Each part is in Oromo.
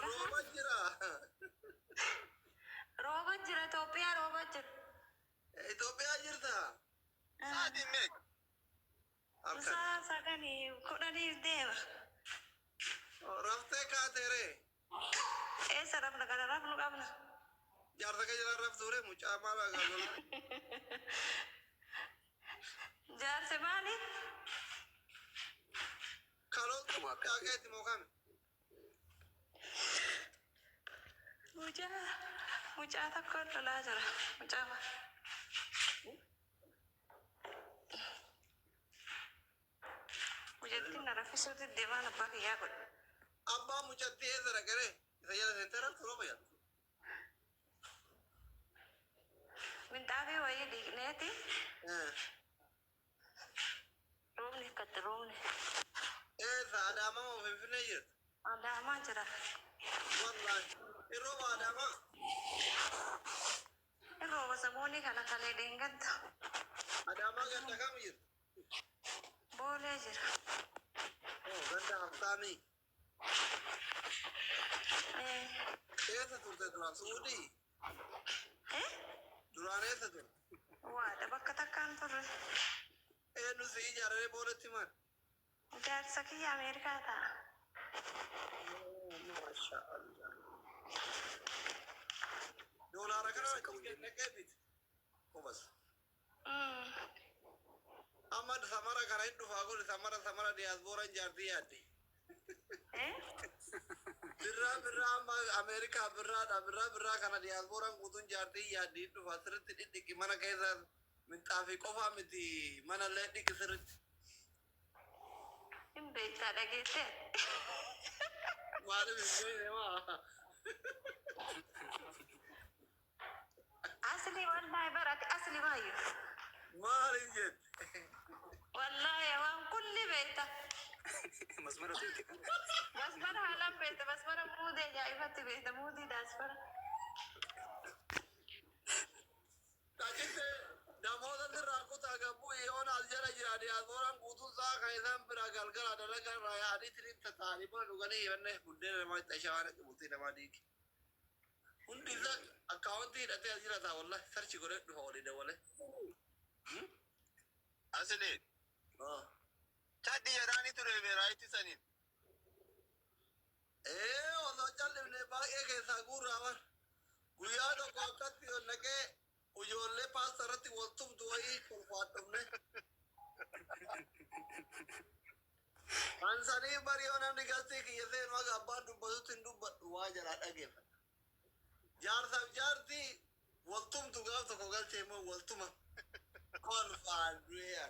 Rooba jira. Rooba jira Itoophiyaa rooba jira. Itoophiyaa jirta. Saati meeq? Isaa saganii kudhaniif deema. Raftee kaateere. Eessa rafna kana rafnu qabna. Jaarsa kee jala raftuure mucaa maal agarra? Jaarse maali? Kalootu mucaa keetti moo kami? Mucaa tokko lolaa jira. Mucaa mucattiin na raffisuutti deemaa abbaa kiyyaa godhe. Abbaa mucattii eessa dhaqee? Isa jala seentee raftu rooba jala. Minxaafii wayii dhiqneeti. Roobni akkatti roobni. Eessa Adaamaa moo Finfinnee jirta? Adaamaa jira. Wallaahi. Irrooba Adaamaa. Rooba saboonii kana kalee deenganta. Adaamaa ganda kam jirta? Boolee jira. Ganda Haftaamii. Eessa turte duraan? Suudii? Duraan eessa turte? Waadha bakka takkaan turre. Eenyu si ijaaree booletti maal? Jaarsa kiyya Ameerikaa ta'a. Masha Allah. Doolaara kana naqee bite. Obas. Amma samara kana hin dhufaa godhe samara diyaaspooraan jaartii yaadde. Birraa amma Ameerikaa birraa kana diyaaspooraan guutuun jaartii yaadde hin dhufaa sirriitti dhidhiqi mana keessa minxaafii qofaa miti mana illee dhiqi sirriitti. Hin beektaa dhageesse. Maaliif hin beekne maa? Asli wallahi barate asli baay'ee. Maaliif jette? Wallahi waan kulli beekta. Masmara beekte kan. Masmara haalaan beekta. Masmara muudee ajaa'ibatti beekta. Muudii daasfara. Dhaqite namoota irraa kutaa gabbuu yoon as jala jira diyaaspooraan guutuun saa kan isaan biraa galgala dalagaa irraa yaadii tiriin taa'anii buna dhuganii yennee buddeen namaa itti ashawaan bultii namaa diigi. Hundi isaa akkaawwantii hidhatee as jira ta'a wallahi sarchi godhee dhufa walii dawwalee. Asli. Chaddi jedhaanii ture beeraa itti saniin. Osoo callifnee baay'ee keessaa guurraa bar. Guyyaa tokko akkatti naqee ijoollee paastarratti wal tumtu wayii kolfaadhumne. Ansanii bariyoo namni gastii kiyyasee maga abbaan dubbatutti hin dubbadhu waa jalaa dhageeffata. Jaarsaaf jaartii wal tumtu gaaf tokko galchee immoo wal tuma. Kolfaadhuyaa.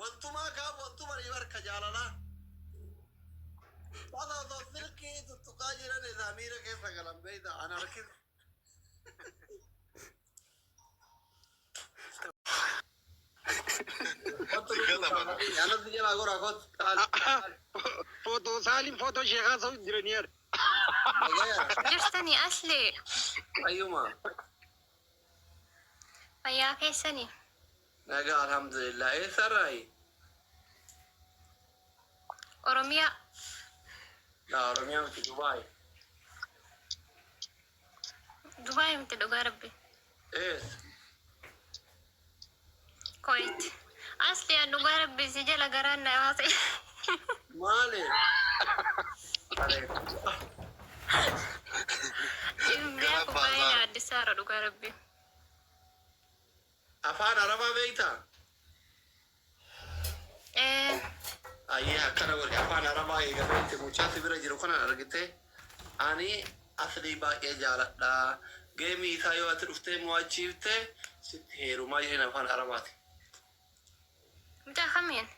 Wal tumaa gaaf wal tuma ni barka jaalalaa. Bata osoo silkii tuttuqaa jiran isaa miira keessa galan beeyta ana harkisa. Foto Salim foto Sheekhaa Saud jiraniyer. Jirtanii asli Ayyuma. fayyaa keessanii Naga alhamdulillah. Eessarraayi? Oromiyaa Oromiyaa miti Dubaay. Dubaay miti dhugaa rabbi Eessa? Kuwait asli dhugaa rabbi si jala garaan na haase Maali? Jimbiyaa kubbaa Addis Ababa dhugaa rabbi Afaan Arabaa beektaa? Ayyee akkana godhe afaan Arabaa eegameetti mucaa sibira jiru kana argite ani aslii baay'ee jaaladha. Geemii isaa yoo ati dhuftee mo'achiifte sitti heerumaa jedheen afaan Arabaati. mucaa kamiin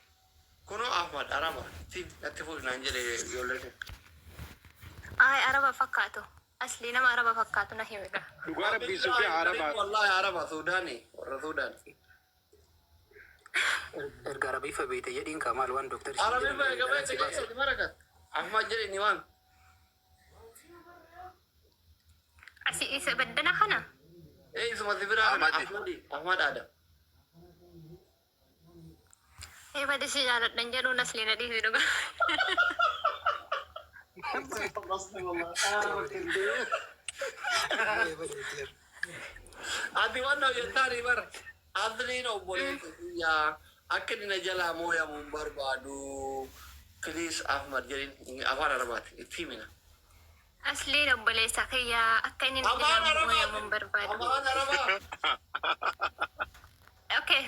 Kunoo Ahmad Araba natti fuudhinaan jedhe ijoollee. ay araba fakkaatu asli nama araba fakkaatu na himidha Dhugaa rabbii suphee Arabaa. Wallahi Araba Suudaanii warra Suudaan. Erga Arabii fa beekte jedhiin kaamaal waan dooktar Arabii eegameetti keessatti marakat. Ahmad jedhe ni waan. asi isa baddana kana Isuma sibira Ahmad Adam. badisi jaaladhan jedhuun asli na dhiisi dhugaa قصدي والله ادي وانا يتاري بر ادرين او بولي يا اكن نجلا مويا من بربادو كريس احمد جرين افان رباتي تيمنا Asli obboleessa kiyyaa akka inni افان jedhamu رباتي wayamuun barbaadu. افان رباتي Okay.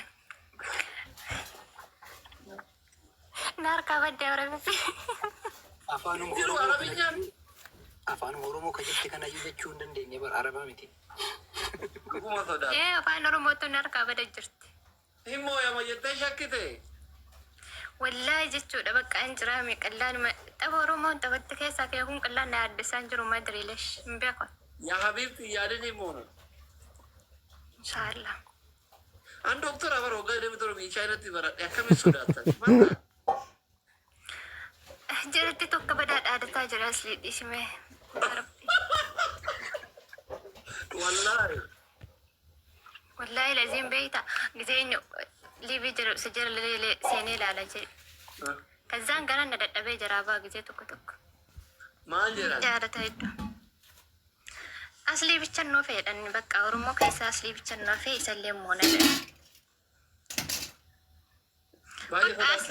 Narkaa baddee waraabessi. جرو عربيا Afaan Oromoo kan jetti kana jechuu hin dandeenye bara Arabaa miti. كوما صدا Afaan Oromootu narkaa bada jirti. هيمو يا ما يتي شكتي Wallaahi jechuudha bakka an jiraame qallaanuma tapha Oromoon taphatti keessaa kee kun qallaan na yaaddisaan jiru madriilesh hin beekon. يا حبيبتي يا دني مونا Inshallah. ان دكتور افرو غير متر مي شاينتي برا يا كم سوداتا Jiratti tokko badaa dhaadataa jira asli dhiisimee. والله Wallaahi laziin beeyta giseenyu liibii jiru si jira lelee seenee ilaala jedhe. Kazzaan garan na dadhabee jira abaa gisee tokko tokko. ما جرى Jaalataa hedduu. Aslii bichan noo feedhan bakka Oromoo keessaa aslii bichan noo fee isallee moona jedhe. باي خلاص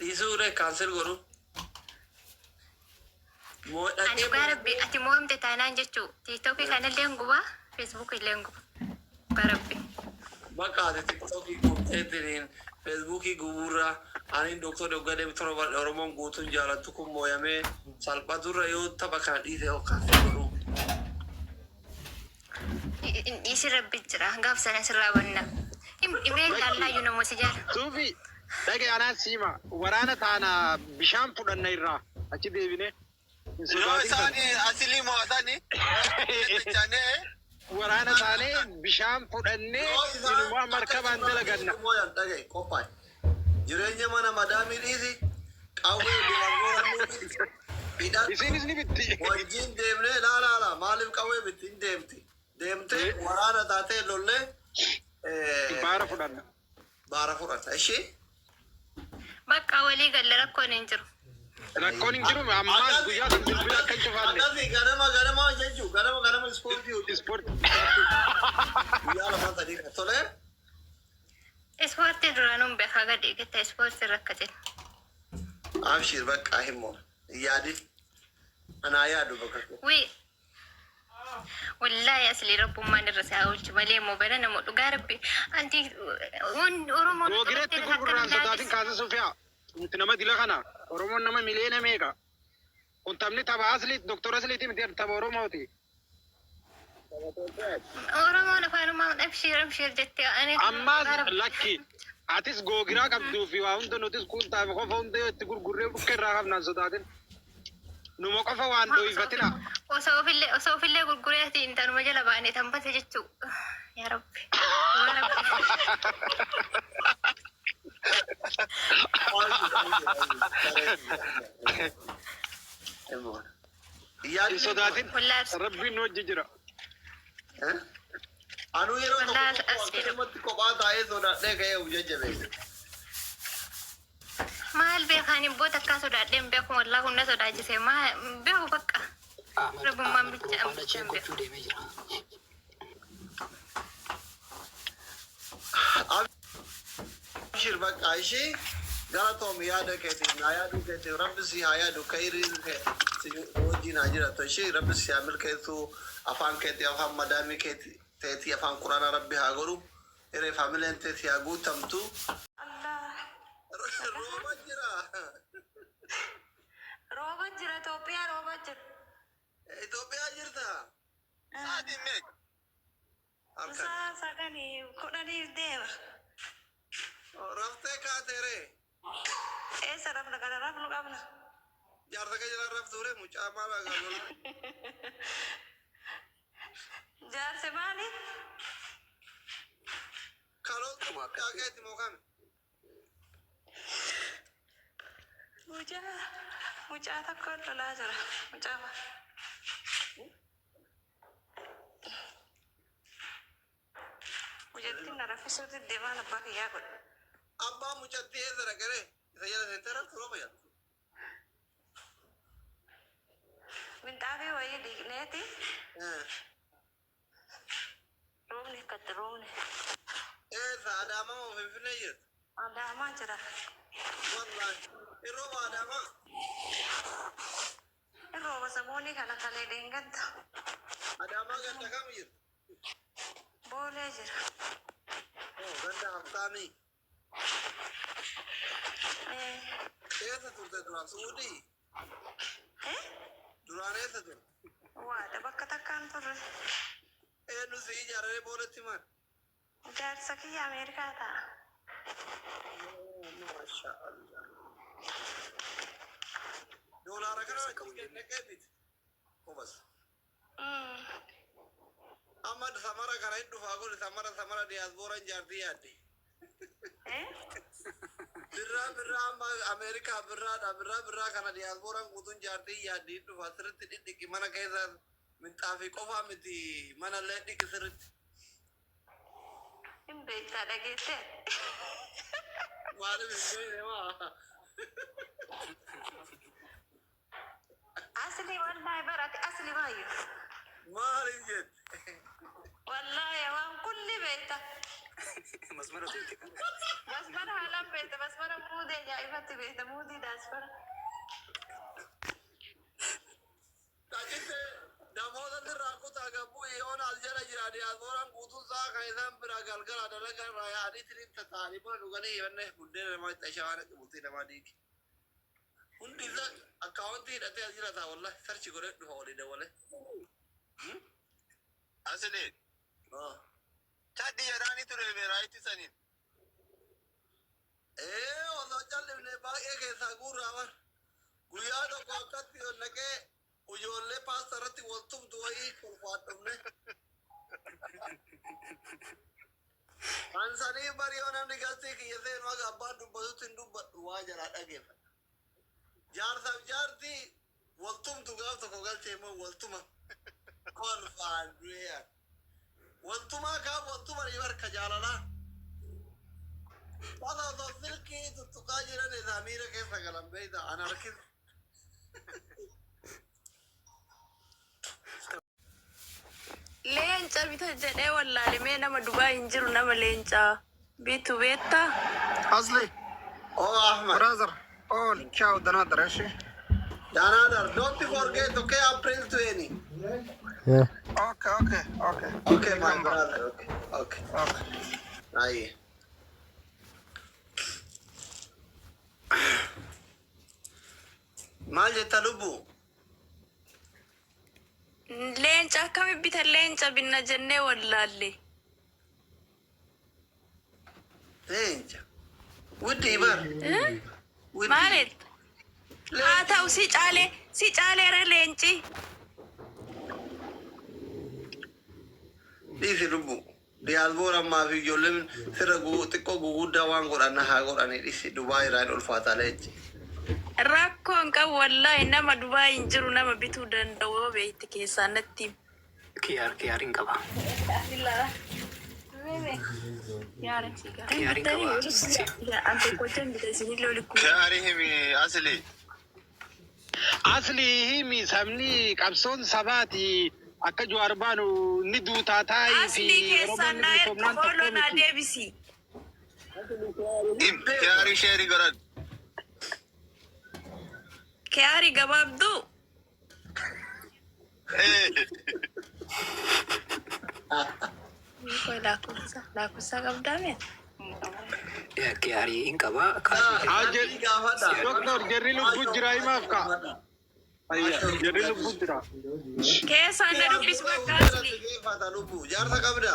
يسوره كانسل غرو مو Ani garabbi ati mo'amte taanaan jechuu tiiktookii kanallee nguba feesbuukii illee nguba. Garabbi. بقى هذا تيك توك يقوم فيسبوك يقورا أنا دكتور يقعد يبتر ورمون قوتون جالتكم مويامه سالبادور ريو تبكان إذا أو كافي غرو Isi rabbi jira gaaf sana sirraa banna. Imeen laallaa iyyuu namoo si jaala. Suufi dhagee anaa siima waraana taana bishaan fudhanna irraa achi deebine. Yoo isaani asilii mo'atani Waraana taanee bishaan fudhannee inumaa markabaan dalaganna. مويام تاجي كوباي جريني مانا مدامي إذي قوي بيعمروا Isinis ni bitti. wajjin deemne laala maaliif qawwee bittiin deemte waraana taatee lolle Baara fudhanna. baara fudhata ishee Bakka walii galle rakkoon hin jiru. Rakkoon hin jiru ammaan guyyaa kan bilbila akka hin cufaanne. akkasii ganama jechuu ganama ispoortii hojii Ispoortii. guyyaa lama sadii tole Ispoortii duraanuun beekaa gadi eegatta ispoortii rakka jedhu. abshir bakka himmo yaadi anaa yaadu bakka Wii. Wallaahi asli rabbummaan irra saa oolchu malee immoo bara nama dhugaa rabbi. Anti Oromoon Googireetti gurguraan sodaatiin kaasisuuf yaa. Nuti nama dila kana. Oromoon nama miliyoona meeqa. Kun taphni tapha asliit doktora asliitii miti tapha Oromooti. Oromoon afaanumaan abshir jettee ani. Ammaas lakki. Atis googiraa qabduu fi waa hunda nutis kun taa'e qofa hunda itti gurgurree bukkee irraa qabnaan sodaatin. Numa qofa waan dho'ifatina. Osoo ofillee gurgureetii intanuma jala baanee tambate jechuu. Yaa Rabbi. Yaa Rabbi. Hin sodaatin. Wallaahi. Rabbiin nu wajji jira. anuu yeroo Wallaahi tokko asii akkasumatti kophaa taa'ee sodaadhee ga'ee jajjabeesse Maal beekaan ibboo takkaa sodaadhee hin beeku wallaahi hunda sodaachisee maa beeku bakka. Rabbummaan bicha Faana bicha hin beeku. gochuu deemee jira. abshir bakka ishee galatoom yaada keetiin naa yaaduu keetiin rabbi si haa yaadu kayrii si wajjin haa jiraatu ishee rabbi si haa milkeessu afaan keetii afaan madaamii keetii afaan quraana rabbi haa godhu hiree faamileen teetii haa guutamtu rooba jira Rooba jira Itoophiyaa rooba jira. Itoophiyaa jirta sa'aatiin meeqa? Isaa saganii kudhaniif deema. raftee kaateere Eessa rafna kana rafnu qabna. jaarsa kee jala raftuure mucaa maal agarra Jaarsi maali? kalootu mucaa keetti mookame Mucaa tokko lolaa jira. Mucaa mucattiin na raffisuutti deemaa abbaa kiyyaa godha. abbaa mucattii eessa dhaqare isa jala seentee raftu rooba yaadu xaafii wayii dhiqneeti roobni akkatti roobni Adama moo Finfinnee jirtu? adaamaa jira Wallahi. Irroo Adama. rooba samuunii kana kalee deenganta Adama ganda kam jirtu? boolee jira Ganda Haftaamii. Eessa turte duraan Suudii? Duraan eessa turte? waadha bakka takkaan turre Eenyu si ijaaree booletti man? jaarsa kiyya ameerikaa ta'a Masha Allah. Doolaara kana naqee biti. Qubas. Amma samara kana hin dhufaa godhe samara diyaasbooraan jaartii yaadde. Birraa amma Ameerikaa birraa kana diyaasbooraan guutuun jaartii yaadde hin dhufaa sirriitti dhidhiqi mana keessa minxaafii qofaa miti mana illee dhiqi sirriitti. hin beektaa dhageesse Maaliif hin beekne maa? asli wallahi barate asli maayyuu Maaliif jette? wallahi waan kulli beekta Masmara tuuti kan. basmara haalaan beekta basmara muudee ajaa'ibatti beekta muudii daasfara Tajaajilli namoota irraa kutaa gabbuu yoon as jala jira diyaasbooraan guutuun isaa kan isaan bira galgala dalagaa irraa yaadii tiriin taa'anii buna dhuganii hibanne buddeen namaa itti ashawaan bultii namaa diigi. Hundi isaa akkaawwantii hidhatee as jira ta'a wallahi sarchi godhee dhufa walii dawwalee. Asli. Chaddi jedhanii ture beeraayitti saniin. Osoo callifnee baay'ee keessaa guurraa bar. Guyyaa tokko akkatti naqee ijoollee paasta irratti wal tumtu wayii kolfaadhumne. Ansanii barii yoo namni galtee kiyya seenu akka abbaan dubbatutti hin dubbadhu waa jalaa dhageeffadha. Jaarsaaf jaartii wal tumtu gaaf tokko galtee immoo wal tuma. Kolfaadhu waltumaa kaa waltuma ni barka jaalalaa. Wala osoo silkii tuttuqaa jiran isaa miira keessa galan beeyta an harkisa. leenca bita jedhee wallaalimee nama Dubaay hin jiru nama leenca bitu beetta Asli. Oh Ahmed. Brother. Oh, ciao, Danadar, ești? Danadar, don't forget, okay, April 20. Okay. Okay, my brother, okay. Aye. Maal jetta lubbu? leenca akkami bita leenca binna jennee wallaalle Leenca. Wuddi bar. maalit haa ta'u si caaleera leenci Dhiisi lubbu. Diyaasboora ammaa fi ijoolleen sirra xiqqoo guguddaa waan godhan haa godhanii dhiisi Dubaay irraa hin ulfaataa leenci. rakkoon qabu wallaahi nama Dubaay hin jiru nama bituu danda'u yoo beekti keessaa natti Kiyaarin qaba. Kiyaarii himi asli. Asli himi sabni qabsoon sabaati akka Jawaar baanu ni duutaa taa'ii fi asli keessaa naa erga booloo naa deebisi Kiyaarii sheerii godhan. Kiyaari gabaabduu lakkoofsa qabdaame Kiyaarin qaba. Doktor, jarri lubbuu jira himaaf ka. Jarri lubbuu jira. keessaa na dubbis bakka asli Jaarsa qabda.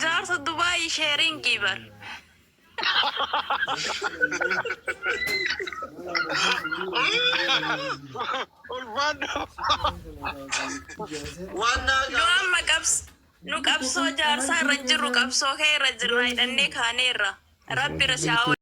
jaarsa Dubaay sheeriin gibar Ulfaadho. nu amma nu qabsoo jaarsaa irra jirru qabsoo kee irra jirra hidhannee kaaneerra rabbi irra si haa